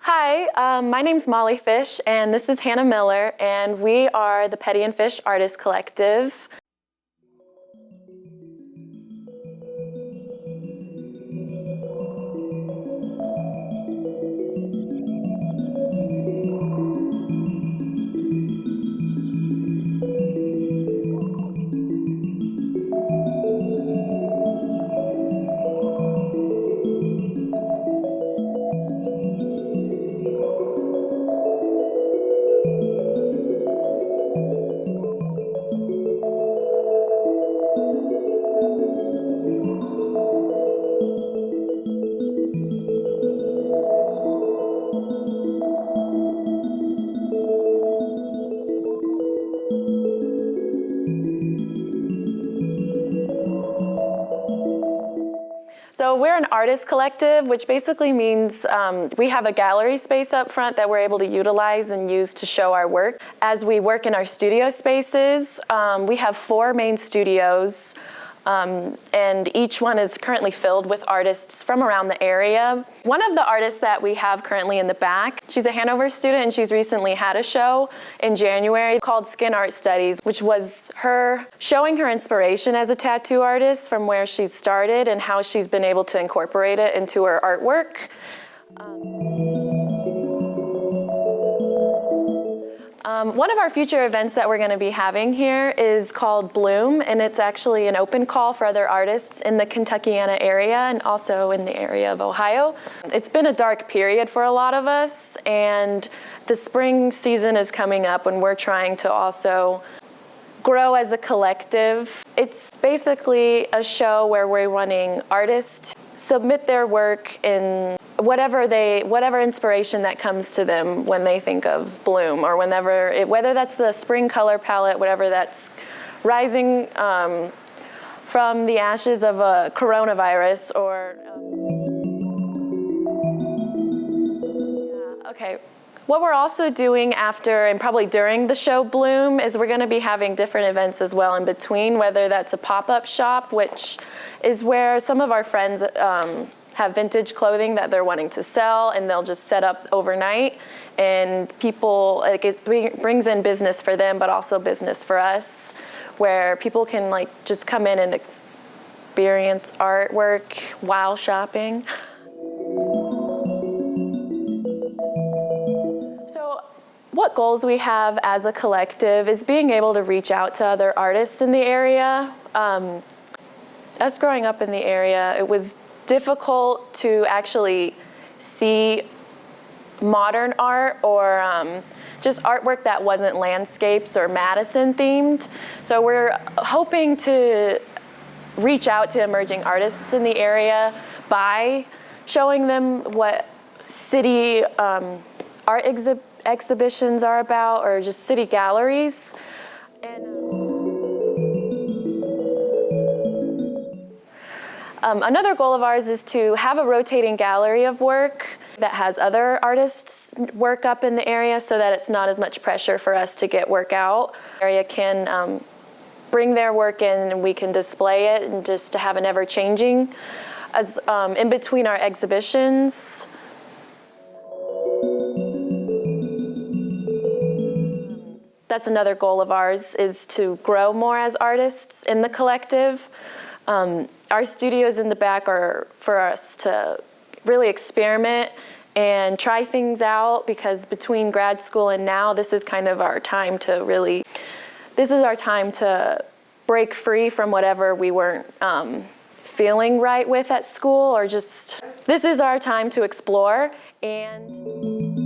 Hi, my name's Molly Fish, and this is Hannah Miller, and we are the Peddie and Fish Artist Collective. So we're an artist collective, which basically means we have a gallery space up front that we're able to utilize and use to show our work. As we work in our studio spaces, we have 4 main studios, and each one is currently filled with artists from around the area. One of the artists that we have currently in the back, she's a Hanover student, and she's recently had a show in January called Skin Art Studies, which was her showing her inspiration as a tattoo artist from where she started and how she's been able to incorporate it into her artwork. One of our future events that we're going to be having here is called Bloom, and it's actually an open call for other artists in the Kentuckiana area and also in the area of Ohio. It's been a dark period for a lot of us, and the spring season is coming up, and we're trying to also grow as a collective. It's basically a show where we're wanting artists submit their work in whatever inspiration that comes to them when they think of Bloom, or whether that's the spring color palette, whatever that's rising from the ashes of a coronavirus, or okay. What we're also doing after and probably during the show Bloom is we're going to be having different events as well in between, whether that's a pop-up shop, which is where some of our friends have vintage clothing that they're wanting to sell, and they'll just set up overnight, and people, it brings in business for them, but also business for us, where people can just come in and experience artwork while shopping. So what goals we have as a collective is being able to reach out to other artists in the area. Us growing up in the area, it was difficult to actually see modern art or just artwork that wasn't landscapes or Madison themed. So we're hoping to reach out to emerging artists in the area by showing them what city art exhibitions are about, or just city galleries. And another goal of ours is to have a rotating gallery of work that has other artists' work up in the area, so that it's not as much pressure for us to get work out. The area can bring their work in, and we can display it, and just to have an ever-changing as in between our exhibitions. That's another goal of ours, is to grow more as artists in the collective. Our studios in the back are for us to really experiment and try things out, because between grad school and now, this is kind of our time to break free from whatever we weren't feeling right with at school, or just, this is our time to explore. And